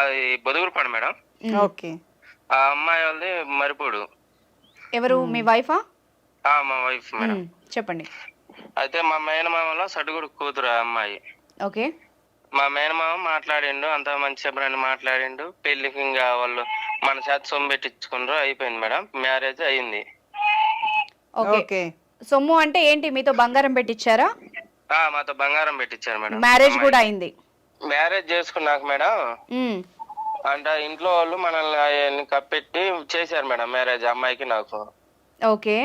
మాది బొదుగురుపాడు madam. Okay. ఆ అమ్మాయి వాళ్ళది మరిపూడు. ఎవరు మీ వైఫా? మా వైఫ్ మేడం. చెప్పండి. అయితే మా మేనమామలో సడుగుడు కూతురు ఆ అమ్మాయి. ఓకే. మా మేనమామ మాట్లాడిండు, అంత మంచి చెప్పని మాట్లాడిండు. పెళ్లికి ఇంకా వాళ్ళు మన చేత సొమ్ము పెట్టించుకున్నారు, అయిపోయింది మేడం. మ్యారేజ్ అయింది. ఓకే. సొమ్ము అంటే ఏంటి, మీతో బంగారం పెట్టించారా? మాతో బంగారం పెట్టించారు మేడం. మ్యారేజ్ కూడా అయింది? మ్యారేజ్ చేసుకున్నాక మేడం అంటే ఇంట్లో వాళ్ళు మనల్ని కప్పెట్టి చేశారు మేడం మ్యారేజ్ అమ్మాయికి నాకు. ఓకే.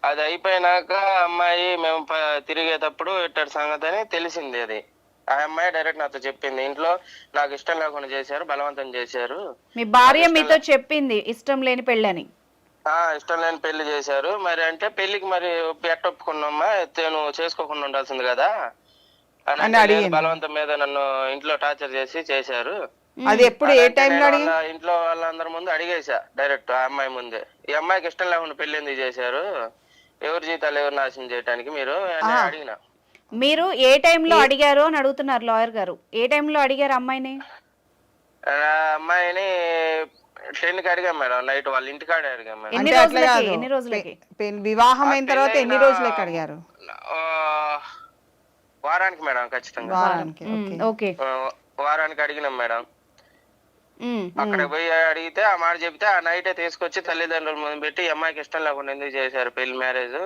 అది అయిపోయినాక అమ్మాయి మేము తిరిగేటప్పుడు ఇట్టడి సంగతి అని తెలిసింది. అది ఆ అమ్మాయి డైరెక్ట్ నాతో చెప్పింది, ఇంట్లో నాకు ఇష్టం లేకుండా చేశారు, బలవంతం చేశారు. మీ భార్య మీతో చెప్పింది ఇష్టం లేని పెళ్ళని? ఇష్టం లేని పెళ్లి చేశారు. మరి అంటే పెళ్లికి మరి ఎట్ట ఒప్పుకున్నామ్మా, నువ్వు చేసుకోకుండా ఉండాల్సింది కదా అని బలవంతం మీద నన్ను ఇంట్లో టార్చర్ చేసి చేశారు. అది ఎప్పుడు ఏ టైంలో ఇంట్లో వాళ్ళందరి ముందు అడిగేసా డైరెక్ట్ ఆ అమ్మాయి ముందే, ఈ అమ్మాయికి ఇష్టం లేకుండా పెళ్లి ఎందుకు చేశారు, ఎవరి జీతాలు ఎవరు నాశనం చేయడానికి మీరు అని అడిగిన. మీరు ఏ టైంలో అడిగారు అని అడుగుతున్నారు లాయర్ గారు. ఏ టైంలో అడిగారు అమ్మాయిని? అమ్మాయిని 10కి అడిగాం మేడం, నైట్ వాళ్ళ ఇంటికాడ అడిగాం మేడం. ఎన్ని రోజులకి వివాహం అయిన తర్వాత ఎన్ని రోజులకి అడిగారు? వారానికి మేడం, ఖచ్చితంగా వారానికి అడిగినాం మేడం. అక్కడ పోయి అడిగితే ఆ మాట చెప్తే ఆ నైటే తీసుకొచ్చి తల్లిదండ్రుల ముందు పెట్టి అమ్మాయికి ఇష్టం లేకుండా ఎందుకు చేశారు పెళ్లి మ్యారేజ్,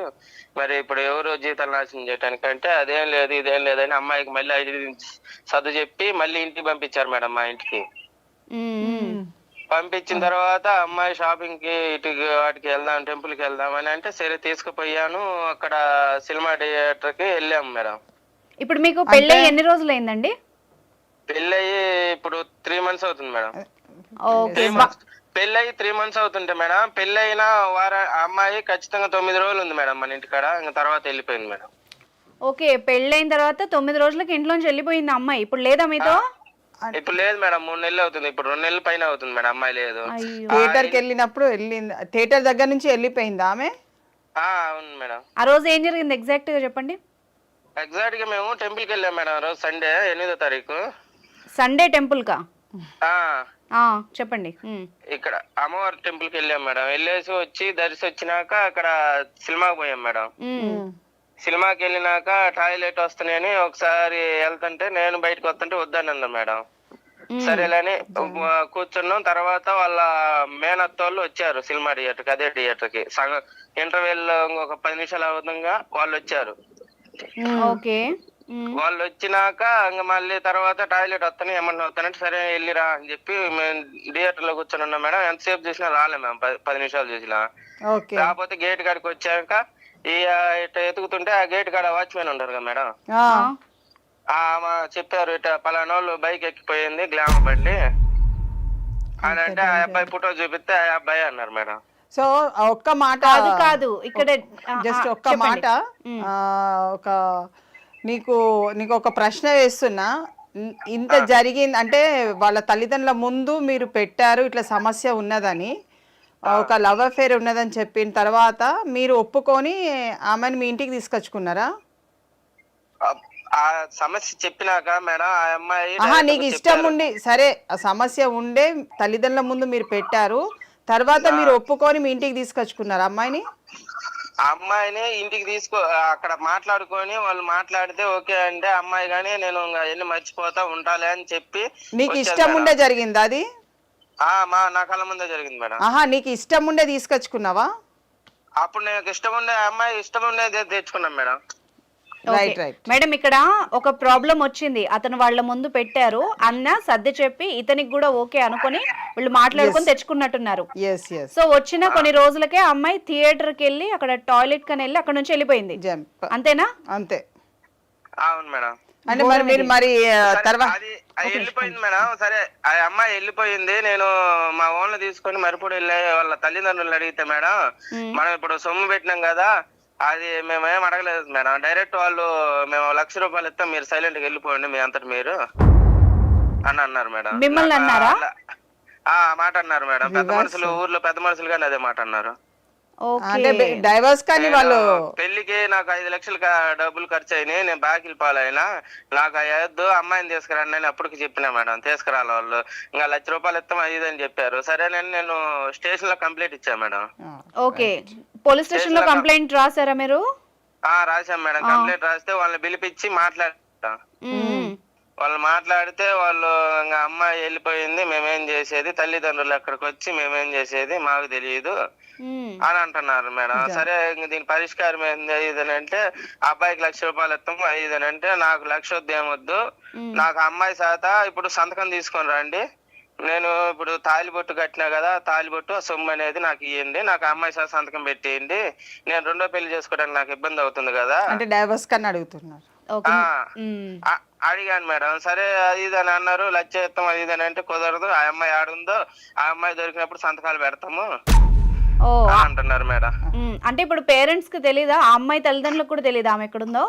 మరి ఇప్పుడు ఎవరు జీతాలు నాశనం చేయడానికి అంటే అదేం లేదు ఇదేం లేదని అమ్మాయికి మళ్ళీ సర్దు చెప్పి మళ్ళీ ఇంటికి పంపించారు మేడం. మా ఇంటికి పంపించిన తర్వాత అమ్మాయి షాపింగ్ కి ఇటు వాటికి వెళ్దాం, టెంపుల్ కి వెళ్దాం అని అంటే సరే తీసుకుపోయాను. అక్కడ సినిమా థియేటర్ కి వెళ్ళాము మేడం. ఇప్పుడు మీకు పెళ్ళి ఎన్ని రోజులు అయిందండి? పెళ్ళయి ఇప్పుడు 3 months అవుతుంది మేడం. పెళ్ళయి 3 months అవుతుంటే మేడం, పెళ్ళైన అమ్మాయి ఖచ్చితంగా 9 రోజులు ఉంది మేడం మన ఇంటికాడ, ఇంకా తర్వాత వెళ్ళిపోయింది మేడం. ఓకే, పెళ్ళైన తర్వాత 9 రోజులకి ఇంట్లోంచి వెళ్ళిపోయింది అమ్మాయి. ఇప్పుడు లేదా మీతో? ఇప్పుడు లేదు మేడం, 3 నెలలు అవుతుంది. ఇప్పుడు 2 నెలల పైన అవుతుంది మేడం, అమ్మాయి లేదు. థియేటర్ కి వెళ్ళినప్పుడు థియేటర్ దగ్గర నుంచి వెళ్ళిపోయింది ఆమె? అవును మేడం. ఆ రోజు ఏం జరిగింది ఎగ్జాక్ట్ గా చెప్పండి. ఎగ్జాక్ట్ గా మేము టెంపుల్ కి వెళ్ళాం మేడం, రోజు సండే 8వ తారీఖు. సండే టెంపుల్ కా? చెప్పండి. ఇక్కడ అమ్మవారి టెంపుల్ కి వెళ్ళాం మేడం. వెళ్ళేసి వచ్చి దర్శి వచ్చినాక అక్కడ సినిమాకి పోయాం మేడం. సినిమాకి వెళ్ళినాక టాయిలెట్ వస్తున్నాయని ఒకసారి వెళ్తుంటే నేను బయటకు వస్తుంటే వద్దని అన్నా మేడం. సరేలేని కూర్చున్నాం. తర్వాత వాళ్ళ మేనత్తోళ్ళు వచ్చారు సినిమా థియేటర్కి, అదే థియేటర్ కి సగం ఇంటర్వెల్ ఒక 10 నిమిషాలు అవుతుండగా వాళ్ళు వచ్చారు. వాళ్ళు వచ్చినాక ఇంకా మళ్ళీ తర్వాత టాయిలెట్ వస్తాను ఏమన్నా వస్తానంటే సరే వెళ్ళిరా అని చెప్పి మేము థియేటర్ లో కూర్చొని ఉన్నాం మేడం. ఎంతసేపు చూసినా రాలే మేము, 10 నిమిషాలు చూసినా. కాకపోతే గేట్ కాడికి వచ్చాక ఇట్లా ఎతుకుతుంటే ఆ గేట్ కాడ వాచ్మెన్ ఉంటారు కదా మేడం, చెప్పారు ఇట్లా పలానా వాళ్ళు బైక్ ఎక్కిపోయింది గ్లామర్ బండి అని అంటే ఆ అబ్బాయి ఫోటో చూపిస్తే ఆ అబ్బాయి అన్నారు మేడం. సో ఒక్క మాట కాదు ఇక్కడ జస్ట్ ఒక్క మాట, ఒక నీకు ఒక ప్రశ్న వేస్తున్నా. ఇంత జరిగింది అంటే వాళ్ళ తల్లిదండ్రుల ముందు మీరు పెట్టారు ఇట్లా సమస్య ఉన్నదని, ఒక లవ్ అఫేర్ ఉన్నదని చెప్పిన తర్వాత మీరు ఒప్పుకొని ఆమెను మీ ఇంటికి తీసుకొచ్చుకున్నారా? ఆ సమస్య చెప్పినాక మేడం ఆ అమ్మాయి నీకు ఇష్టం ఉండి సరే ఆ సమస్య ఉండే తల్లిదండ్రుల ముందు మీరు పెట్టారు, తర్వాత మీరు ఒప్పుకొని మీ ఇంటికి తీసుకొచ్చుకున్నారు అమ్మాయిని? అమ్మాయిని ఇంటికి అక్కడ మాట్లాడుకొని వాళ్ళు మాట్లాడితే ఓకే అంటే అమ్మాయి గానీ నేను వెళ్ళి మర్చిపోతా ఉంటాలే అని చెప్పి. నీకు ఇష్టం ఉండే జరిగింది అది? నా కళ్ళ ముందే జరిగింది మేడం. నీకు ఇష్టం ఉండే తీసుకొచ్చుకున్నావా? అప్పుడు నాకు ఇష్టం ఉండే అమ్మాయి ఇష్టం ఉండే తెచ్చుకున్నాం మేడం. మేడం ఇక్కడ ఒక ప్రాబ్లం వచ్చింది, అతను వాళ్ళ ముందు పెట్టారు అన్న సర్ది చెప్పి ఇతనికి కూడా ఓకే అనుకుని వీళ్ళు మాట్లాడుకొని తెచ్చుకున్నట్టున్నారు. సో వచ్చిన కొన్ని రోజులకే అమ్మాయి థియేటర్ కి వెళ్ళి అక్కడ టాయిలెట్ కని వెళ్ళి అక్కడ నుంచి వెళ్ళిపోయింది, అంతేనా? అంతే. అవును మేడం. అంటే మరి మీరు మరి తర్వాత వెళ్ళిపోయింది మేడం. సరే ఆ అమ్మాయి వెళ్ళిపోయింది, నేను మా ఓన్లు తీసుకొని మరిపూడి వెళ్ళే వాళ్ళ తల్లిదండ్రులు అడిగితే మేడం మనం ఇప్పుడు సొమ్ము పెట్టినాం కదా అది మేమేం అడగలేదు మేడం. డైరెక్ట్ వాళ్ళు మేము 1,00,000 రూపాయలు ఇస్తాం మీరు సైలెంట్ గా వెళ్ళిపోండి మీ అంతటి మీరు అని అన్నారు మేడం. మిమ్మల్ని అన్నారా? మాట అన్నారు మేడం. పెద్ద మనుషులు ఊర్లో పెద్ద మనుషులు కానీ అదే మాట అన్నారు. అంటే ఓకే డైవర్స్ కానీ వాళ్ళు పెళ్లికి నాకు 5 లక్షలు డబ్బులు ఖర్చు అయినాయి, నేను బాకీలు పాలైనా, నాకు అయ్యొద్దు, అమ్మాయిని తీసుకురండి అని అప్పటికి చెప్పినా మేడం. తీసుకురాలి వాళ్ళు, ఇంకా ₹1,00,000 ఇస్తాం అది ఇది అని చెప్పారు. సరేనని నేను స్టేషన్ లో కంప్లైంట్ ఇచ్చా మేడం. ఓకే పోలీస్ స్టేషన్ లో కంప్లైంట్ రాసారా మీరు? రాశాం మేడం. కంప్లైంట్ రాస్తే వాళ్ళని పిలిపించి మాట్లాడతా. వాళ్ళు మాట్లాడితే వాళ్ళు ఇంకా అమ్మాయి వెళ్ళిపోయింది, మేమేం చేసేది, తల్లిదండ్రులు ఎక్కడికి వచ్చి మేమేం చేసేది మాకు తెలియదు అని అంటున్నారు మేడం. సరే ఇంక దీని పరిష్కారం ఏంది ఇదని అంటే, అబ్బాయికి ₹1,00,000 ఇస్తాము ఇది అని అంటే, నాకు 1,00,000 వద్దు ఏమొద్దు, నాకు అమ్మాయి శాత ఇప్పుడు సంతకం తీసుకొని రండి, నేను ఇప్పుడు తాలిబొట్టు కట్టినా కదా, తాలిబొట్టు సొమ్ము అనేది నాకు ఇవ్వండి, నాకు అమ్మాయి శాత సంతకం పెట్టేయండి, నేను రెండో పెళ్లి చేసుకోవడానికి నాకు ఇబ్బంది అవుతుంది కదా అంటే డైవర్స్ కన్నా అడుగుతున్నారు. అడిగాను మేడం. సరే అది ఇది అని అన్నారు, 1,00,000 ఇస్తాం అది ఇది అని అంటే, కుదరదు, ఆ అమ్మాయి ఆడుందో ఆ అమ్మాయి దొరికినప్పుడు సంతకాలు పెడతాము అంటున్నారు మేడం. అంటే ఇప్పుడు పేరెంట్స్ కి తెలీదా, ఆ అమ్మాయి తల్లిదండ్రులకు కూడా తెలీదా ఆమె ఎక్కడుందో?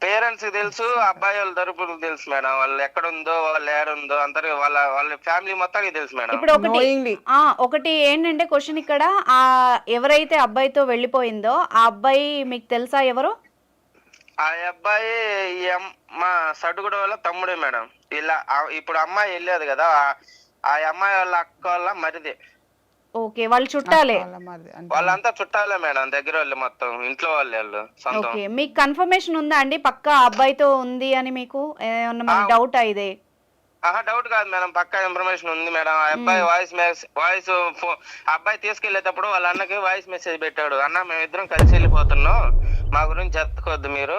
పేరెంట్స్ కి తెలుసు, అబ్బాయి వాళ్ళ తరపున తెలుసు మేడం. వాళ్ళు ఎక్కడుందో, వాళ్ళు ఏడుందో అందరు వాళ్ళ ఫ్యామిలీ మొత్తానికి తెలుసు మేడం. ఇప్పుడు ఒకటి ఏంటంటే క్వశ్చన్ ఇక్కడ, ఆ ఎవరైతే అబ్బాయితో వెళ్ళిపోయిందో ఆ అబ్బాయి మీకు తెలుసా ఎవరు? ఆ అబ్బాయి మా సడుగుడ వాళ్ళ తమ్ముడే మేడం. ఇలా ఇప్పుడు అమ్మాయి వెళ్ళేది కదా, ఆ అమ్మాయి వాళ్ళ అక్క వాళ్ళ మరిది. ఓకే వాళ్ళు చుట్టాలే? వాళ్ళంతా చుట్టాలే మేడం, దగ్గర వాళ్ళు మొత్తం ఇంట్లో వాళ్ళు సొంతం. ఓకే మీకు కన్ఫర్మేషన్ ఉందా అండి పక్కా అబ్బాయితో ఉంది అని? మీకు ఏమన్నా డౌట్ ఇదే? డౌట్ కాదు మేడం, పక్కా ఇన్ఫర్మేషన్ ఉంది మేడం. ఆ అబ్బాయి వాయిస్ అబ్బాయి తీసుకెళ్లేటప్పుడు వాళ్ళ అన్నకి వాయిస్ మెసేజ్ పెట్టాడు, అన్న మేమిద్దరం కలిసి వెళ్ళిపోతున్నాం, మా గురించి చెప్పుకోవద్దు మీరు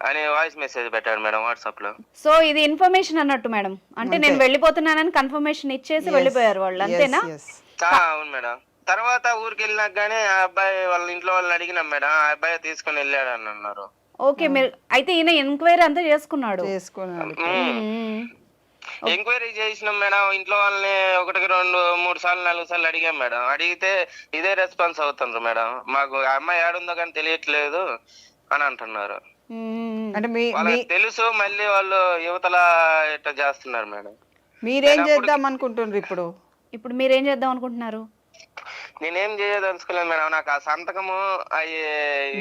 అని వాయిస్ మెసేజ్ పెట్టాడు మేడం వాట్సాప్ లో. సో ఇది ఇన్ఫర్మేషన్ అన్నట్టు మేడం, అంటే నేను వెళ్ళిపోతున్నానని కన్ఫర్మేషన్ ఇచ్చేసి వెళ్ళిపోయారు వాళ్ళు, అంతేనా? అవును మేడం. తర్వాత ఊరికి వెళ్ళినాక గానీ ఆ అబ్బాయి వాళ్ళ ఇంట్లో వాళ్ళని అడిగినాం మేడం, ఆ అబ్బాయి తీసుకుని వెళ్ళాడు అని అన్నారు. ఓకే మీరు అయితే ఈయన ఎంక్వైరీ అంతా చేసుకున్నాడు? ఎంక్వైరీ చేసినాం మేడం. ఇంట్లో వాళ్ళని 1, 2, 3 సార్లు 4 సార్లు అడిగాం మేడం. అడిగితే ఇదే రెస్పాన్స్ అవుతుండ్రు మేడం, మాకు ఆ అమ్మాయి ఏడుందో కానీ తెలియట్లేదు అని అంటున్నారు. అంటే వాళ్ళకి తెలుసు, మళ్ళీ వాళ్ళు యువతల ఇట్లా చేస్తున్నారు మేడం. మీరేం చేద్దాం అనుకుంటున్నారు ఇప్పుడు? ఇప్పుడు మీరేం చేద్దాం అనుకుంటున్నారు? నేనేం చేయదలుచుకోలేదు మేడం, నాకు ఆ సంతకము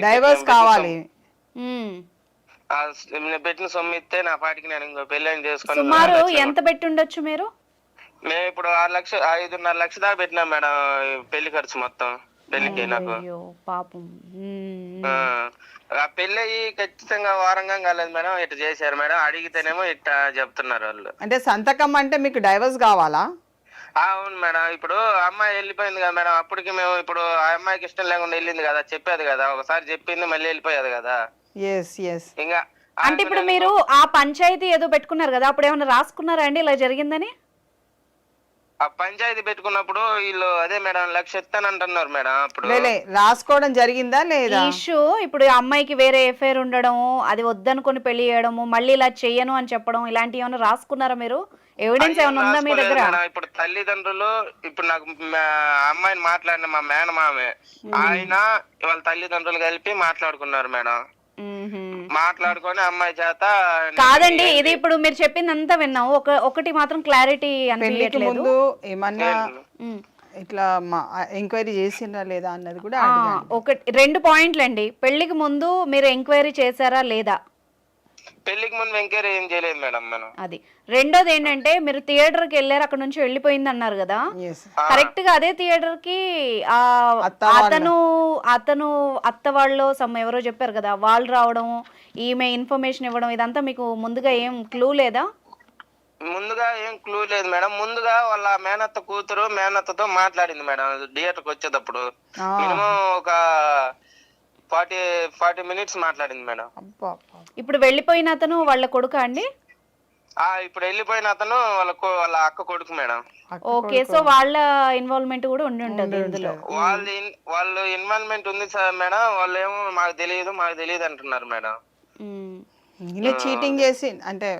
డైవర్స్ కావాలి. పెట్టిన సొమ్ము ఇస్తే నా పాటికి నేను ఇంకో పెళ్ళని చేసుకుని. సుమారు ఎంత పెట్టి ఉండొచ్చు మీరు? మేము ఇప్పుడు 5.5 లక్షలు దాకా పెట్టినాం మేడం పెళ్లి ఖర్చు మొత్తం పెళ్లికి. నాకు పాపం ఆ పెళ్లి ఖచ్చితంగా వారంగా కాలేదు మేడం, ఇట్లా చేశారు మేడం. అడిగితేనేమో ఇట్లా చెప్తున్నారు వాళ్ళు. అంటే సంతకం అంటే మీకు డైవర్స్ కావాలా? అవును మేడం. ఇప్పుడు అమ్మాయి వెళ్ళిపోయింది కదా మేడం, అప్పటికి మేము ఇప్పుడు ఆ అమ్మాయికి ఇష్టం లేకుండా వెళ్ళింది కదా, చెప్పేది కదా, ఒకసారి చెప్పింది మళ్ళీ వెళ్ళిపోయేది కదా. ఇంకా అంటే ఇప్పుడు మీరు ఆ పంచాయతీ ఏదో పెట్టుకున్నారు కదా, అప్పుడు ఏమైనా రాసుకున్నారా అండి ఇలా జరిగిందని? ఆ పంచాయతీ పెట్టుకున్నప్పుడు వీళ్ళు అదే మేడం 1,00,000 ఇస్తానంటున్నారు మేడం. అప్పుడు రాసుకోవడం జరిగిందా లేదా ఇష్యూ? ఇప్పుడు అమ్మాయికి వేరే ఎఫ్ఐఆర్ ఉండడం, అది వద్దనుకొని పెళ్లి చేయడము, మళ్ళీ ఇలా చెయ్యను అని చెప్పడం, ఇలాంటివి ఏమైనా రాసుకున్నారా మీరు? ఎవిడెన్స్ ఏమైనా ఉందా మీ దగ్గర? ఇప్పుడు తల్లిదండ్రులు, ఇప్పుడు నాకు అమ్మాయిని మాట్లాడిన మా మేనమామే ఆయన వాళ్ళ తల్లిదండ్రులు కలిపి మాట్లాడుకున్నారు మేడం. మాట్లాడుకొని అమ్మాయి చేత. కాదండి ఇది ఇప్పుడు మీరు చెప్పింది అంతా విన్నాం, ఒకటి మాత్రం క్లారిటీ అనిపించట్లేదు. ఏమన్నా ఇట్లా ఎంక్వైరీ చేసిందా లేదా అన్నది కూడా. 2 పాయింట్లు అండి, పెళ్లికి ముందు మీరు ఎంక్వైరీ చేశారా లేదా? పెళ్లికి ముందు ఎంక్వైరీ ఏం చేయలేదు మేడం మనం. అది రెండోది ఏంటంటే, మీరు థియేటర్ కి వెళ్ళారు, అక్కడ నుంచి వెళ్ళిపోయింది అన్నారు కదా, కరెక్ట్ గా అదే థియేటర్ కి అతను అత్త వాళ్ళు ఎవరో చెప్పారు కదా, వాళ్ళు రావడం, ఈమె ఇన్ఫర్మేషన్ ఇవ్వడం, ఇదంతా మీకు ముందుగా ఏం క్లూ లేదా? ముందుగా ఏం క్లూ లేదు మేడం. ముందుగా వాళ్ళ మేనత్త కూతురు మేనత్తతో మాట్లాడింది మేడం థియేటర్ కి వచ్చేటప్పుడు. మినిమం ఒక 40 మినిట్స్ మాట్లాడింది మేడం. ఇప్పుడు వెళ్ళిపోయిన అతను వాళ్ళ కొడుకా అండి? ఇప్పుడు వెళ్ళిపోయిన అతను వాళ్ళ అక్క కొడుకు మేడం. ఓకే, సో వాళ్ళ ఇన్వాల్వ్మెంట్ కూడా ఉండి ఉంటది ఇందులో. వాళ్ళు ఇన్వాల్వ్మెంట్ ఉంది సార్ మేడం. వాళ్ళు ఏమో మాకు తెలియదు అంటున్నారు మేడం. చీటింగ్ చేసి అంటే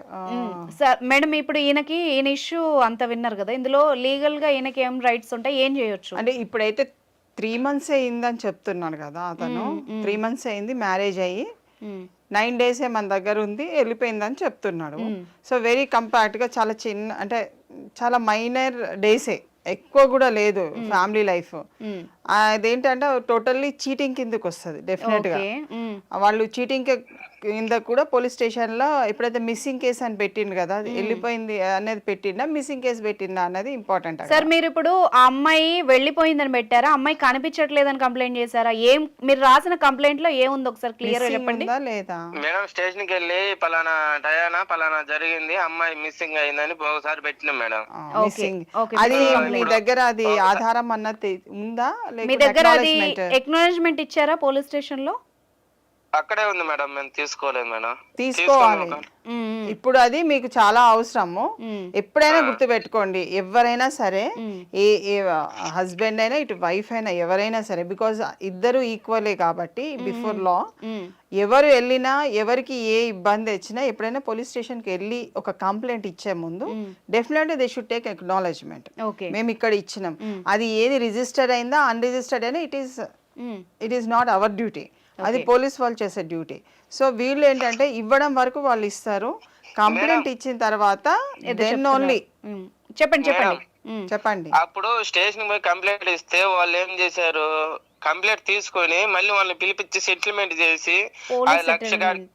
సార్ మేడం, ఇప్పుడు ఈయన ఇష్యూ అంత విన్నారు కదా, ఇందులో లీగల్ గా ఈయనకి ఏం రైట్స్ ఉంటాయి, ఏం చేయొచ్చు? అంటే ఇప్పుడైతే 3 months అయిందని చెప్తున్నాడు కదా అతను. 3 months అయింది మ్యారేజ్ అయ్యి, 9 days మన దగ్గర ఉంది, వెళ్ళిపోయిందని చెప్తున్నాడు. సో వెరీ కంపాక్ట్ గా చాలా చిన్న, అంటే చాలా మైనర్ డేసే, ఎక్కువ కూడా లేదు ఫ్యామిలీ లైఫ్. అదేంటంటే టోటల్లీ చీటింగ్ కిందకి వస్తుంది డెఫినెట్గా. ఓకే. వాళ్ళు చీటింగ్ కింద కూడా పోలీస్ స్టేషన్లో ఎప్పుడైతే మిస్సింగ్ కేసు అని పెట్టిండు కదా, అది వెళ్ళిపోయింది అనేది పెట్టిండా, మిస్సింగ్ కేసు పెట్టిండా అన్నది ఇంపార్టెంట్. సార్ మీరు ఇప్పుడు ఆ అమ్మాయి వెళ్ళిపోయిందని పెట్టారా, అమ్మాయి కనిపించట్లేదని కంప్లైంట్ చేశారా, ఏం మీరు రాసిన కంప్లైంట్ లో ఏముంది ఒకసారి క్లియర్ గా చెప్పండి. లేదా మేడం స్టేషన్ కి వెళ్ళి పలానా డయానా పలానా జరిగింది, అమ్మాయి మిస్సింగ్ అయిందని ఒకసారి పెట్టినాం మేడం. మిస్సింగ్, అది మీ దగ్గర అది ఆధారం అన్నది ఉందా, మీ దగ్గర అది ఎక్నాలజ్మెంట్ ఇచ్చారా పోలీస్ స్టేషన్ లో? అక్కడే ఉంది మేడం, మేము తీసుకోలేదు మేడం. తీసుకోవాలి. ఇప్పుడు అది మీకు చాలా అవసరము. ఎప్పుడైనా గుర్తు పెట్టుకోండి, ఎవరైనా సరే, ఏ హస్బెండ్ అయినా ఇటు వైఫ్ అయినా ఎవరైనా సరే, బికాజ్ ఇద్దరు ఈక్వలే కాబట్టి బిఫోర్ లా. ఎవరు వెళ్ళినా ఎవరికి ఏ ఇబ్బంది వచ్చినా ఎప్పుడైనా పోలీస్ స్టేషన్కి వెళ్ళి ఒక కంప్లైంట్ ఇచ్చే ముందు definitely they should take acknowledgement. మేము ఇక్కడ ఇచ్చినాం, అది ఏది రిజిస్టర్డ్ అయిందా అన్రిజిస్టర్డ్ అయినా it is not our duty, అది పోలీస్ వాళ్ళు చేసే డ్యూటీ. సో వీళ్ళు ఏంటంటే ఇవ్వడం వరకు వాళ్ళు ఇస్తారు, కంప్లైంట్ ఇచ్చిన తర్వాత దెన్ ఓన్లీ. చెప్పండి. అప్పుడు స్టేషన్ పోయి కంప్లైంట్ ఇస్తే వాళ్ళు ఏం చేశారు, కంప్లైంట్ తీసుకొని మళ్ళీ వాళ్ళని పిలిపించి సెటిల్మెంట్ చేసి 5 లక్షలు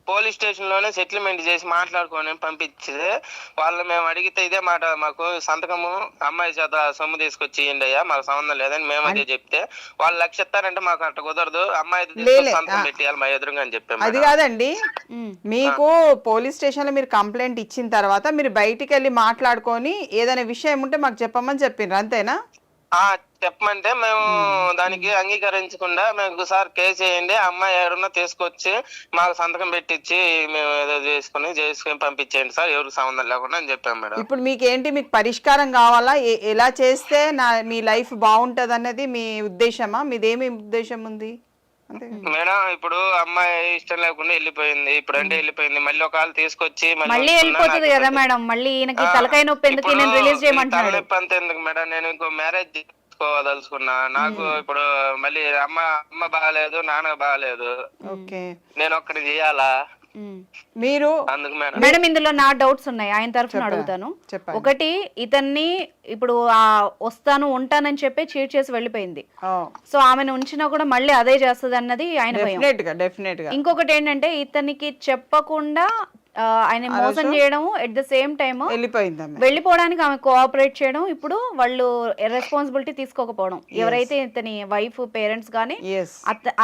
పోలీస్ స్టేషన్ లోనే సెటిల్మెంట్ చేసి మాట్లాడుకొని పంపించితే వాళ్ళు మేము అడిగితే ఇదే మాట, మాకు సంతకము అమ్మాయి చేత సొమ్ము తీసుకొచ్చి ఇయ్యండి అయ్యా, మాకు సంబంధం లేదని మేము అదే చెప్తే వాళ్ళు 1 లక్ష ఇస్తారంటే మాకు అట్ట కుదరదు, అమ్మాయి సంతకం పెట్టేయాలి మా ఎదురుగా అని చెప్పాము. అది కాదండి, మీకు పోలీస్ స్టేషన్ లో మీరు కంప్లైంట్ ఇచ్చిన తర్వాత మీరు బయటికి వెళ్ళి మాట్లాడుకొని ఏదైనా విషయం ఉంటే మాకు చెప్పమని చెప్పిండ్రు, అంతేనా? చెప్పమంటే మేము దానికి అంగీకరించకుండా మేము సార్ కేసు వేయండి, అమ్మాయి ఎవరన్నా తీసుకొచ్చి మాకు సంతకం పెట్టించి మేము ఏదో చేసుకుని పంపించేయండి సార్, ఎవరికి సంబంధం లేకుండా అని చెప్పాం మేడం. ఇప్పుడు మీకు ఏంటి, మీకు పరిష్కారం కావాలా, ఎలా చేస్తే మీ లైఫ్ బాగుంటది అన్నది మీ ఉద్దేశమా? మీదేమి ఉద్దేశం ఉంది? మేడం ఇప్పుడు అమ్మాయి ఇష్టం లేకుండా వెళ్ళిపోయింది, ఇప్పుడు అంటే వెళ్ళిపోయింది, మళ్ళీ ఒకవేళ తీసుకొచ్చి మళ్ళీ వెళ్ళిపోతుంది కదా మేడం, మళ్ళీ ఈయనకి తలకాయ నొప్పి ఎందుకు, నేను రిలీజ్ చేయమంటున్నాడు. తలనొప్పి అంత ఎందుకు మేడం, నేను ఇంకో మ్యారేజ్ చేసుకోదలుచుకున్నా, నాకు ఇప్పుడు మళ్ళీ అమ్మ బాగాలేదు, నాన్న బాగాలేదు, నేను ఒక్కటి చేయాలా మీరు? మేడం ఇందులో నా డౌట్స్ ఉన్నాయి, ఆయన తరఫున అడుగుతాను. ఒకటి, ఇతన్ని ఇప్పుడు వస్తాను ఉంటానని చెప్పి చీట్ చేసి వెళ్ళిపోయింది, సో ఆమెను ఉంచినా కూడా మళ్ళీ అదే చేస్తుంది అన్నది ఆయన భయం. ఇంకొకటి ఏంటంటే ఇతనికి చెప్పకుండా ఆయన మోసం చేయడం, ఎట్ ద సేమ్ టైమ్ వెళ్ళిపోవడానికి ఆమె కోఆపరేట్ చేయడం, ఇప్పుడు వాళ్ళు రెస్పాన్సిబిలిటీ తీసుకోకపోవడం, ఎవరైతే ఇతని వైఫ్ పేరెంట్స్ గానీ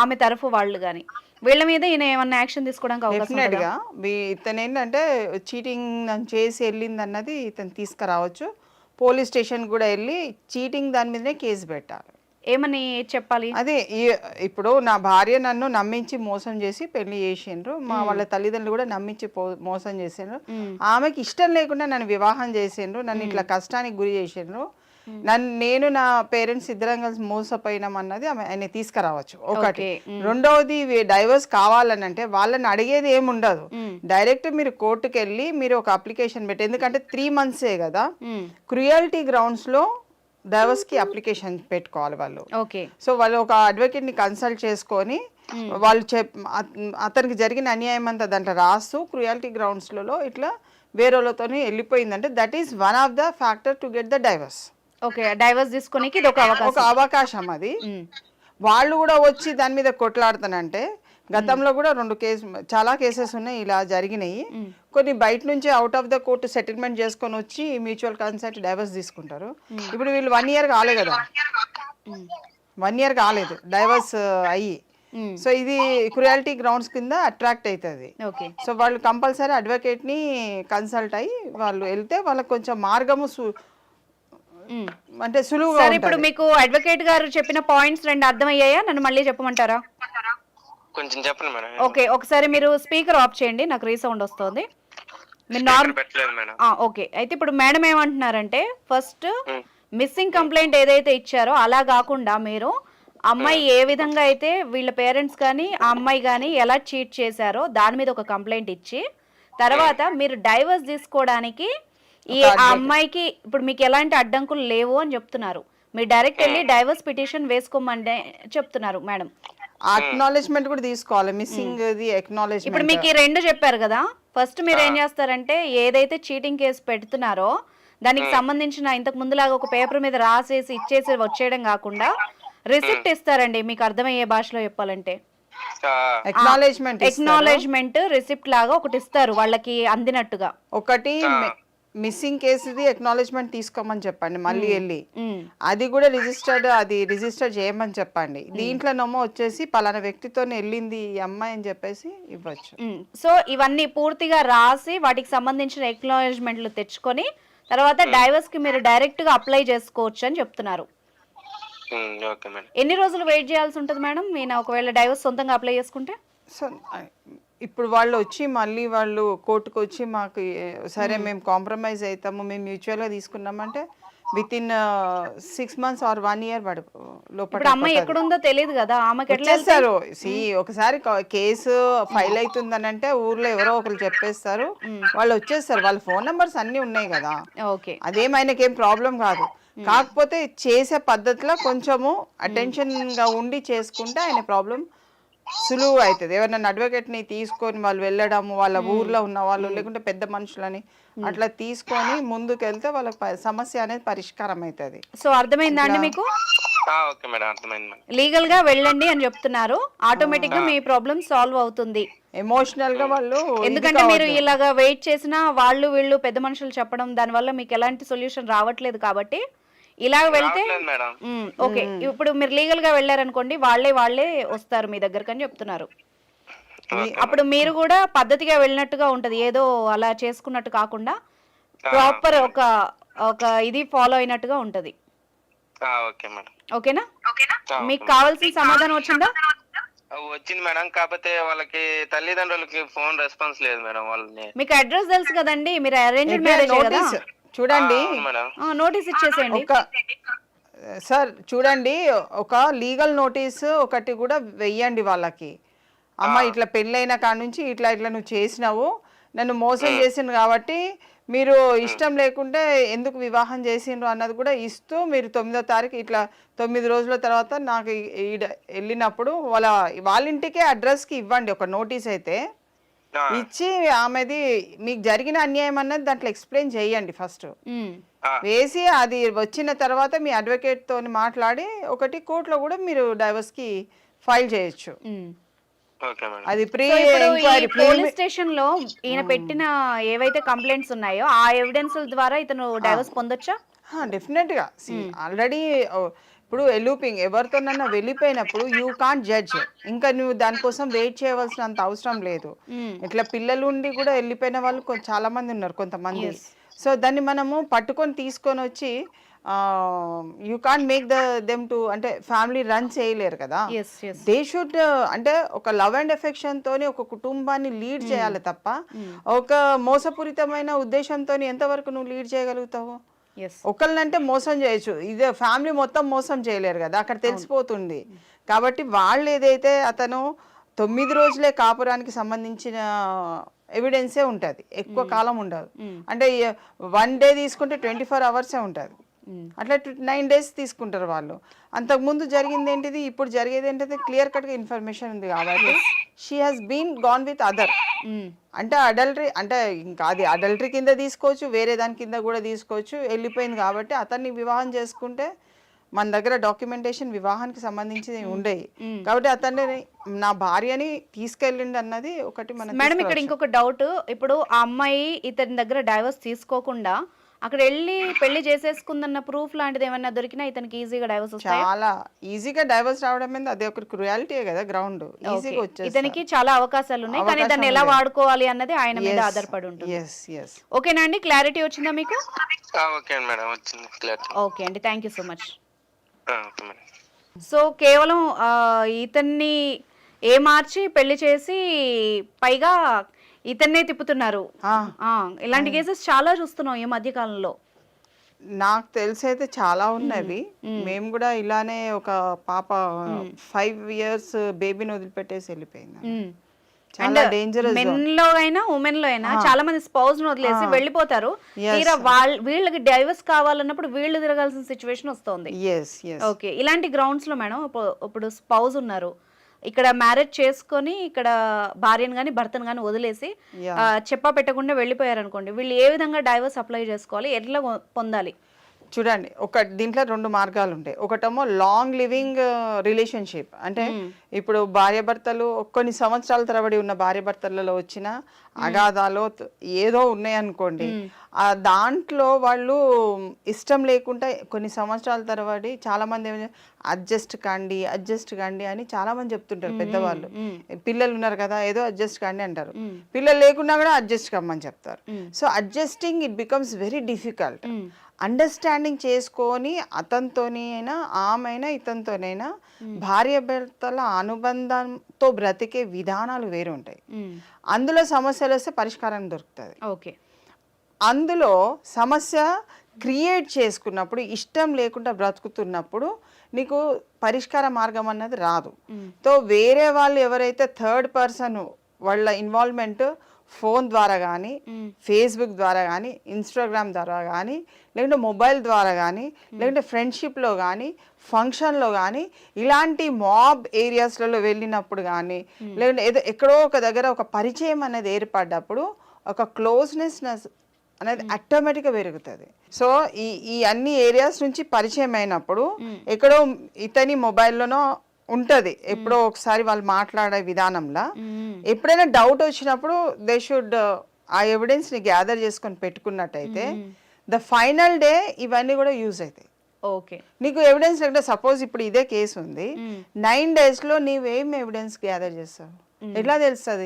ఆమె తరఫు వాళ్ళు గానీ, వీళ్ళ మీద ఈయన ఏమన్నా యాక్షన్ తీసుకోవడానికి అవకాశం డెఫినెట్గా. ఇతను ఏంటంటే చీటింగ్ చేసి వెళ్ళింది అన్నది ఇతను తీసుకురావచ్చు, పోలీస్ స్టేషన్ కూడా వెళ్ళి చీటింగ్ దాని మీదనే కేసు పెట్టాలి. ఏమని చెప్పాలి? అదే, ఇప్పుడు నా భార్య నన్ను నమ్మించి మోసం చేసి పెళ్లి చేసిండ్రు, మా వాళ్ళ తల్లిదండ్రులు కూడా నమ్మించి మోసం చేసిండ్రు, ఆమెకి ఇష్టం లేకుండా నన్ను వివాహం చేసిండ్రు, నన్ను ఇట్లా కష్టానికి గురి చేసిండ్రు, నేను నా పేరెంట్స్ ఇద్దరం కలిసి మోసపోయినాం అన్నది ఆయన తీసుకురావచ్చు ఒకటి. రెండవది, డైవర్స్ కావాలని అంటే వాళ్ళని అడిగేది ఏముండదు, డైరెక్ట్ మీరు కోర్టుకు వెళ్ళి మీరు ఒక అప్లికేషన్ పెట్టి, ఎందుకంటే 3 monthsే కదా, క్రుయాలిటీ గ్రౌండ్స్ లో డైవర్స్ కి అప్లికేషన్ పెట్టుకోవాలి వాళ్ళు. సో వాళ్ళు ఒక అడ్వకేట్ ని కన్సల్ట్ చేసుకొని వాళ్ళు అతనికి జరిగిన అన్యాయం అంతా దాంట్లో రాస్తూ క్రుయాలిటీ గ్రౌండ్స్ లలో ఇట్లా వేరేలతో వెళ్ళిపోయిందంటే that is one of the factor to get the divorce. Divorce తీసుకోనికి ఇది ఒక అవకాశం. అది వాళ్ళు కూడా వచ్చి దాని మీద కొట్లాడుతానంటే, గతంలో కూడా చాలా కేసెస్ ఉన్నాయి ఇలా జరిగినాయి. కొన్ని బయట నుంచి out of the court settlement చేసుకొని వచ్చి మ్యూచువల్ కన్సెంట్ డైవర్స్ తీసుకుంటారు. ఇప్పుడు వీళ్ళు 1 year కాలే కదా, 1 year కాలేదు డైవర్స్ అయ్యి. సో ఇది క్రుయాలిటీ గ్రౌండ్స్ కింద అట్రాక్ట్ అవుతుంది. సో వాళ్ళు కంపల్సరీ అడ్వకేట్ ని కన్సల్ట్ అయ్యి వాళ్ళు వెళ్తే వాళ్ళకి కొంచెం మార్గము అంటే సులువుగా. ఇప్పుడు మీకు అడ్వకేట్ గారు చెప్పిన పాయింట్స్ 2 అర్థమయ్యాయా? నన్ను మళ్ళీ చెప్పమంటారా? కొంచెం చెప్పండి మేడం. ఓకే, ఒకసారి మీరు స్పీకర్ ఆఫ్ చేయండి, నాకు రీసౌండ్ వస్తుంది. ఓకే, అయితే ఇప్పుడు మేడం ఏమంటున్నారంటే, ఫస్ట్ మిస్సింగ్ కంప్లైంట్ ఏదైతే ఇచ్చారో అలా కాకుండా మీరు అమ్మాయి ఏ విధంగా అయితే వీళ్ళ పేరెంట్స్ కానీ ఆ అమ్మాయి కానీ ఎలా చీట్ చేశారో దాని మీద ఒక కంప్లైంట్ ఇచ్చి, తర్వాత మీరు డైవర్స్ తీసుకోవడానికి ఆ అమ్మాయికి ఇప్పుడు మీకు ఎలాంటి అడ్డంకులు లేవు అని చెప్తున్నారు, మీరు డైరెక్ట్ వెళ్ళి డైవర్స్ పిటిషన్ వేసుకోమని చెప్తున్నారు మేడం. అక్నాలెడ్జ్మెంట్ కూడా తీసుకోవాలి, మిస్సింగ్ అక్నాలెడ్జ్మెంట్. ఇప్పుడు మీకు 2 చెప్పారు కదా, ఫస్ట్ మీరు ఏం చేస్తారంటే ఏదైతే చీటింగ్ కేసు పెడుతున్నారో దానికి సంబంధించిన ఇంతకు ముందులాగా ఒక పేపర్ మీద రాసేసి ఇచ్చేసి వచ్చేయడం కాకుండా రిసిప్ట్ ఇస్తారండి, మీకు అర్థమయ్యే భాషలో చెప్పాలంటే ఎక్నాలెడ్జ్మెంట్ రిసిప్ట్ లాగా ఒకటి ఇస్తారు వాళ్ళకి అందినట్టుగా. ఒకటి మిస్సింగ్ కేసుది ఎక్నాలెడ్జ్మెంట్ తీసుకోమని చెప్పండి, మళ్ళీ వెళ్ళి అది కూడా రిజిస్టర్ చేయమని చెప్పండి. దీంట్లోనేమో వచ్చేసి పలానా వ్యక్తితో వెళ్ళింది ఈ అమ్మాయి అని చెప్పేసి ఇవ్వచ్చు. సో ఇవన్నీ పూర్తిగా రాసి వాటికి సంబంధించిన ఎక్నాలెడ్జ్మెంట్లు తెచ్చుకొని తర్వాత డైవర్స్ కి మీరు డైరెక్ట్ గా అప్లై చేసుకోవచ్చు అని చెప్తున్నారు. ఎన్ని రోజులు వెయిట్ చేయాల్సి ఉంటుంది మేడం నేను ఒకవేళ డైవర్స్ సొంతంగా అప్లై చేసుకుంటే? సో ఇప్పుడు వాళ్ళు వచ్చి మళ్ళీ వాళ్ళు కోర్టుకు వచ్చి మాకు సరే మేము కాంప్రమైజ్ అవుతాము, మేము మ్యూచువల్గా తీసుకున్నామంటే within 6 months or 1 year లోపల అమ్మాయి ఎక్కడుందో తెలియదు కదా, ఆమెకి ఎట్లా చేస్తారు. ఒకసారి కేసు ఫైల్ అవుతుందని అంటే ఊర్లో ఎవరో ఒకరు చెప్పేస్తారు, వాళ్ళు వచ్చేస్తారు, వాళ్ళ ఫోన్ నెంబర్స్ అన్ని ఉన్నాయి కదా, అదేమైనాకి ఏం ప్రాబ్లం కాదు. కాకపోతే చేసే పద్ధతిలో కొంచెము అటెన్షన్ గా ఉండి చేసుకుంటే ఆయన ప్రాబ్లం సులువు అవుతుంది. ఎవరైనా అడ్వకేట్ ని తీసుకొని వాళ్ళు వెళ్ళడము, వాళ్ళ ఊర్లో ఉన్న వాళ్ళు లేకుంటే పెద్ద మనుషులని అట్లా తీసుకొని ముందుకు వెళ్తే వాళ్ళ సమస్య అనేది పరిష్కారం అవుతుంది. సో అర్థమైందా అండి మీకు? లీగల్ గా వెళ్ళండి అని చెప్తున్నారు, ఆటోమేటిక్ గా మీ ప్రాబ్లం సాల్వ్ అవుతుంది. ఎమోషనల్ గా వాళ్ళు, ఎందుకంటే మీరు ఇలాగా వెయిట్ చేసినా వాళ్ళు వీళ్ళు పెద్ద మనుషులు చెప్పడం దాని వల్ల మీకు ఎలాంటి సొల్యూషన్ రావట్లేదు కాబట్టి ఇలా వెళ్తే ఓకే. ఇప్పుడు మీరు లీగల్ గా వెళ్ళారనుకోండి, వాళ్ళే వస్తారు మీ దగ్గరకు అని చెప్తున్నారు. అప్పుడు మీరు కూడా పద్ధతిగా వెళ్ళినట్టుగా ఉంటది, ఏదో అలా చేసుకున్నట్టు కాకుండా ప్రాపర్ ఒక ఇది ఫాలో అయినట్టుగా ఉంటది. ఓకేనా? మీకు కావాల్సిన సమాధానం వచ్చిందా? వచ్చింది మేడం, కాకపోతే వాళ్ళకి తల్లిదండ్రులకి ఫోన్ రెస్పాన్స్ లేదు మేడం. వాళ్ళని మీకు అడ్రస్ తెలుసు కదండి, మీరు అరేంజ్డ్ మ్యారేజ్ కదా, చూడండి నోటీస్ ఇచ్చేసేయండి. సార్ చూడండి, ఒక లీగల్ నోటీస్ ఒకటి కూడా వెయ్యండి వాళ్ళకి. అమ్మ ఇట్లా పెళ్ళైన కాడ నుంచి ఇట్లా నువ్వు చేసినావు, నన్ను మోసం చేసిండు కాబట్టి మీరు ఇష్టం లేకుంటే ఎందుకు వివాహం చేసిండ్రు అన్నది కూడా ఇస్తూ మీరు 9వ తారీఖు ఇట్లా 9 రోజుల తర్వాత నాకు వెళ్ళినప్పుడు వాళ్ళ ఇంటికే అడ్రస్కి ఇవ్వండి ఒక నోటీస్ అయితే ఇచ్చి, ఆమెది మీకు జరిగిన అన్యాయం అన్నది దాంట్లో ఎక్స్ప్లెయిన్ చేయండి ఫస్ట్ వేసి. అది వచ్చిన తర్వాత మీ అడ్వకేట్ తోని మాట్లాడి ఒకటి కోర్టులో కూడా మీరు డైవర్స్ కి ఫైల్ చేయొచ్చు. అది పోలీస్ స్టేషన్ లో ఈయన పెట్టిన ఏవైతే కంప్లైంట్స్ ఉన్నాయో ఆ ఎవిడెన్స్ ద్వారా ఇతను డైవర్స్ పొందొచ్చా? డెఫినెట్ గా. ఆల్రెడీ ఇప్పుడు ఎలూపింగ్ ఎవరితోనన్నా వెళ్ళిపోయినప్పుడు యూ కాంట్ జడ్జ్, ఇంకా నువ్వు దానికోసం వెయిట్ చేయవలసినంత అవసరం లేదు. ఇట్లా పిల్లలు ఉండి కూడా వెళ్ళిపోయిన వాళ్ళు చాలా మంది ఉన్నారు కొంతమంది. సో దాన్ని మనము పట్టుకొని తీసుకొని వచ్చి you can't make them to అంటే ఫ్యామిలీ రన్ చేయలేరు కదా. దే షుడ్ అంటే ఒక లవ్ అండ్ ఎఫెక్షన్ తోని ఒక కుటుంబాన్ని లీడ్ చేయాలి తప్ప ఒక మోసపూరితమైన ఉద్దేశంతో ఎంతవరకు నువ్వు లీడ్ చేయగలుగుతావు? ఒకళ్ళనంటే మోసం చేయొచ్చు, ఇదే ఫ్యామిలీ మొత్తం మోసం చేయలేరు కదా, అక్కడ తెలిసిపోతుంది. కాబట్టి వాళ్ళు ఏదైతే అతను 9 రోజులే కాపురానికి సంబంధించిన ఎవిడెన్సే ఉంటుంది, ఎక్కువ కాలం ఉండదు. అంటే 1 day తీసుకుంటే 24 hours ఉంటుంది, అట్లా 9 days తీసుకుంటారు వాళ్ళు. అంతకుముందు జరిగింది ఏంటిది, ఇప్పుడు జరిగేది ఏంటిది క్లియర్ కట్గా ఇన్ఫర్మేషన్ ఉంది కాబట్టి she has been gone with other. అంటే అడల్టరీ అంటే ఇంకా అది అడల్టరీ కింద తీసుకోవచ్చు, వేరే దాని కింద కూడా తీసుకోవచ్చు. వెళ్ళిపోయింది కాబట్టి అతన్ని వివాహం చేసుకుంటే మన దగ్గర డాక్యుమెంటేషన్ వివాహానికి సంబంధించి ఉండేవి కాబట్టి అతన్ని నా భార్యని తీసుకెళ్ళిండి అన్నది ఒకటి. మేడం ఇక్కడ ఇంకొక డౌట్, ఇప్పుడు ఆ అమ్మాయి ఇతని దగ్గర డైవర్స్ తీసుకోకుండా అక్కడ వెళ్ళి పెళ్లి చేసేసుకుందన్న ప్రూఫ్ లాంటిది ఏమైనా దొరికినా ఇతనికి ఈజీగా డైవర్స్ వస్తాయి? చాలా ఈజీగా డైవర్స్ రావడం మీద అది ఒక క్రుయాలిటీ కదా, గ్రౌండ్ ఈజీగా వచ్చేది. ఇతనికి చాలా అవకాశాలు ఉన్నాయి, కానీ దాన్ని ఎలా వాడుకోవాలి అన్నది ఆయన మీద ఆధారపడి ఉంటుంది. ఓకేనా అండి, క్లారిటీ వచ్చిందా మీకు? ఓకే అండి, thank you so much. So కేవలం ఇతన్ని మార్చి పెళ్లి చేసి పైగా ఇతన్నే తిప్పుతున్నారు. ఇలాంటి కేసెస్ చాలా చూస్తున్నాం ఈ మధ్య కాలంలో. నాకు తెలిసి అయితే చాలా ఉన్నవి. మేము కూడా ఇలానే ఒక పాప 5 years బేబీని వదిలిపెట్టేసి వెళ్ళిపోయింది. చాలా డేంజరస్. మెన్ లో అయినా ఉమెన్ లో అయినా చాలా మంది స్పౌస్ ను వదిలేసి వెళ్ళిపోతారు. తీరా వీళ్ళకి డైవర్స్ కావాలన్నప్పుడు వీళ్ళు తిరగాల్సిన సిచ్యువేషన్ వస్తుంది. ఓకే, ఇలాంటి గ్రౌండ్స్ లో మేడం ఇప్పుడు స్పౌస్ ఉన్నారు, ఇక్కడ మ్యారేజ్ చేసుకొని ఇక్కడ భార్యను కానీ భర్తను కానీ వదిలేసి చెప్పా పెట్టకుండా వెళ్ళిపోయారు అనుకోండి, వీళ్ళు ఏ విధంగా డైవర్స్ అప్లై చేసుకోవాలి, ఎట్లా పొందాలి? చూడండి, దీంట్లో 2 మార్గాలు ఉంటాయి. ఒకటేమో లాంగ్ లివింగ్ రిలేషన్షిప్, అంటే ఇప్పుడు భార్యాభర్తలు కొన్ని సంవత్సరాల తరబడి ఉన్న భార్యాభర్తలలో వచ్చిన అగాధాలు ఏదో ఉన్నాయనుకోండి, దాంట్లో వాళ్ళు ఇష్టం లేకుండా కొన్ని సంవత్సరాల తరబడి చాలా మంది అడ్జస్ట్ కండి అని చాలా మంది చెప్తుంటారు పెద్దవాళ్ళు. పిల్లలు ఉన్నారు కదా, ఏదో అడ్జస్ట్ కండి అంటారు, పిల్లలు లేకున్నా కూడా అడ్జస్ట్ కమ్మని చెప్తారు. So adjusting it becomes very difficult. Understanding చేసుకొని అతనితోని అయినా ఆమెనా ఇతనితోనైనా భార్యాభర్తల అనుబంధంతో బ్రతికే విధానాలు వేరు ఉంటాయి. అందులో సమస్యలు వస్తే పరిష్కారం దొరుకుతుంది. ఓకే, అందులో సమస్య క్రియేట్ చేసుకున్నప్పుడు, ఇష్టం లేకుండా బ్రతుకుతున్నప్పుడు నీకు పరిష్కార మార్గం అన్నది రాదు. తో వేరే వాళ్ళు ఎవరైతే థర్డ్ పర్సన్ వాళ్ళ ఇన్వాల్వ్మెంట్ ఫోన్ ద్వారా కానీ, ఫేస్బుక్ ద్వారా కానీ, ఇన్స్టాగ్రామ్ ద్వారా కానీ, లేకుంటే మొబైల్ ద్వారా కానీ, లేకుంటే ఫ్రెండ్షిప్లో కానీ, ఫంక్షన్లో కానీ, ఇలాంటి మాబ్ ఏరియాస్లలో వెళ్ళినప్పుడు కానీ, లేకుంటే ఏదో ఎక్కడో ఒక దగ్గర ఒక పరిచయం అనేది ఏర్పడ్డప్పుడు ఒక క్లోజ్నెస్ అనేది ఆటోమేటిక్గా పెరుగుతుంది. సో ఈ అన్ని ఏరియాస్ నుంచి పరిచయం అయినప్పుడు ఎక్కడో ఇతని మొబైల్లోనో ఉంటుంది, ఎప్పుడో ఒకసారి వాళ్ళు మాట్లాడే విధానంలో ఎప్పుడైనా డౌట్ వచ్చినప్పుడు దే షుడ్ ఆ ఎవిడెన్స్ని గ్యాదర్ చేసుకొని పెట్టుకున్నట్టయితే ద ఫైనల్ డే ఇవన్నీ కూడా యూజ్ అవుతాయి. ఓకే, నీకు ఎవిడెన్స్ లేకుంటే సపోజ్ ఇప్పుడు ఇదే కేసు ఉంది, 9 daysలో నీవేం ఎవిడెన్స్ గ్యాదర్ చేస్తావు? ఎట్లా తెలుస్తుంది?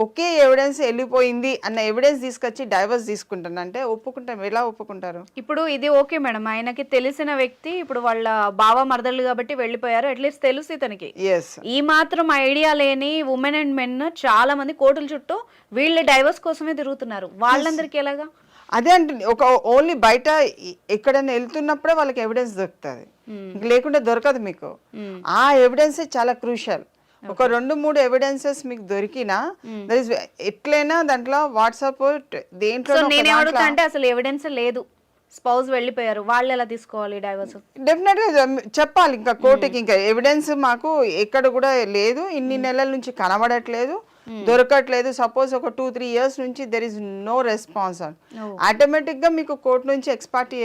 ఒకే ఎవిడెన్స్ వెళ్ళిపోయింది అన్న ఎవిడెన్స్ తీసుకొచ్చి డైవర్స్ తీసుకుంటానంటే ఒప్పుకుంటాం, ఎలా ఒప్పుకుంటారు? ఇప్పుడు ఇది ఓకే మేడం, ఆయనకి తెలిసిన వ్యక్తి ఇప్పుడు వాళ్ళ బావ మరదళ్ళు కాబట్టి వెళ్ళిపోయారు, అట్లీస్ట్ తెలుసు ఇతనికి. ఈ మాత్రం ఐడియా లేని ఉమెన్ అండ్ మెన్ చాలా మంది కోర్టుల చుట్టూ వీళ్ళ డైవర్స్ కోసమే తిరుగుతున్నారు, వాళ్ళందరికీ ఎలాగా? అదే అంటే ఒక ఓన్లీ బయట ఎక్కడైనా వెళ్తున్నప్పుడే వాళ్ళకి ఎవిడెన్స్ దొరుకుతుంది, లేకుంటే దొరకదు మీకు. ఆ ఎవిడెన్స్ చాలా క్రూషియల్. ఒక 2-3 ఎవిడెన్సెస్ మీకు దొరికినా ఎట్లయినా దాంట్లో వాట్సాప్ దేంట్లో అంటే అసలు ఎవిడెన్స్ లేదు, స్పౌస్ వెళ్ళిపోయారు, వాళ్ళు ఎలా తీసుకోవాలి డైవర్స్? డెఫినెట్ గా చెప్పాలి ఇంకా కోర్టుకి, ఇంకా ఎవిడెన్స్ మాకు ఎక్కడ కూడా లేదు, ఇన్ని నెలల నుంచి కనబడట్లేదు, దొరకట్లేదు. సపోజ్ ఒక 2-3 years నుంచి there is no response, automatic గా మీకు కోర్టు నుంచి ఎక్స్పార్టీ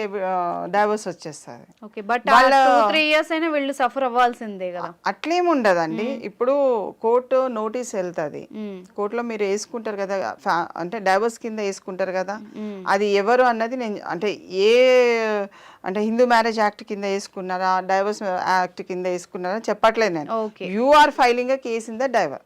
డైవర్స్ వచ్చేస్తుంది. ఓకే, బట్ 2-3 years అయినా వీళ్ళు సఫర్ అవ్వాల్సిందే కదా? అట్లేం ఉండదండి. ఇప్పుడు కోర్టు నోటీస్ వెళ్తుంది, కోర్టులో మీరు వేసుకుంటారు కదా, అంటే డైవర్స్ కింద వేసుకుంటారు కదా, అది ఎవరు అన్నది నేను అంటే అంటే హిందూ మ్యారేజ్ యాక్ట్ కింద వేసుకున్నారా, డైవర్స్ యాక్ట్ కింద వేసుకున్నారా చెప్పట్లేదు నేను. You are filing a case in the divorce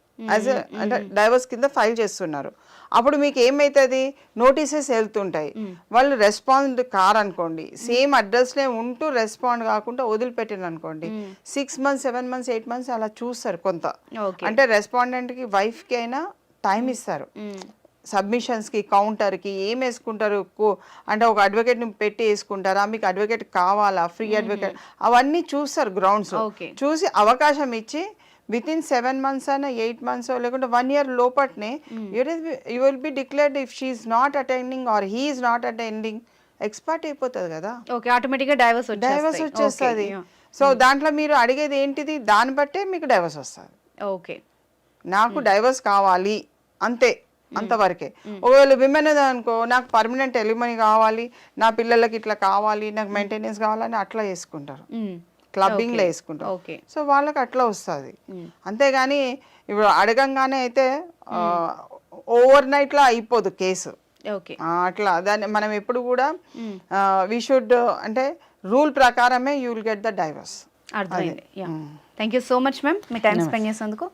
అంటే డైవర్స్ కింద ఫైల్ చేస్తున్నారు. అప్పుడు మీకు ఏమైతుంది, నోటీసెస్ వెళ్తుంటాయి, వాళ్ళు రెస్పాండ్ కారనుకోండి, సేమ్ అడ్రస్లే ఉంటూ రెస్పాండ్ కాకుండా వదిలిపెట్టిన అనుకోండి, 6 months 7 months 8 months అలా చూస్తారు కొంత. అంటే రెస్పాండెంట్కి వైఫ్కి అయినా టైం ఇస్తారు, సబ్మిషన్స్కి, కౌంటర్కి ఏం వేసుకుంటారు, అంటే ఒక అడ్వకేట్ని పెట్టి వేసుకుంటారా, మీకు అడ్వకేట్ కావాలా, ఫ్రీ అడ్వకేట్, అవన్నీ చూస్తారు గ్రౌండ్స్. చూసి అవకాశం ఇచ్చి విత్ ఇన్ 7 months అయినా 8 months లేకుంటే 1 year లోపట్నే you will be declared if she is not attending or he is not attending, ex parte అయిపోతుంది కదా, ఆటోమేటిక్గా డైవర్స్ వచ్చేస్తుంది. సో దాంట్లో మీరు అడిగేది ఏంటిది, దాన్ని బట్టే మీకు డైవర్స్ వస్తుంది. ఓకే, నాకు డైవర్స్ కావాలి అంతే, అంతవరకే. ఒకవేళ విమెన్ అనుకో, నాకు పర్మనెంట్ ఎలిమనీ కావాలి, నా పిల్లలకి ఇట్లా కావాలి, నాకు మెయింటెనెన్స్ కావాలని అట్లా వేసుకుంటారు, క్లబ్బింగ్ లో వేసుకుంటారు. సో వాళ్ళకి అట్లా వస్తుంది. అంతేగాని ఇప్పుడు అడగంగానే అయితే ఓవర్ నైట్ లో అయిపోదు కేసు. అట్లా దాన్ని మనం ఎప్పుడు కూడా వి షుడ్ అంటే రూల్ ప్రకారమే you will get the divorce. అర్థమైంది. Thank you so much ma'am, మీ టైం స్పెండ్ చేసేందుకు.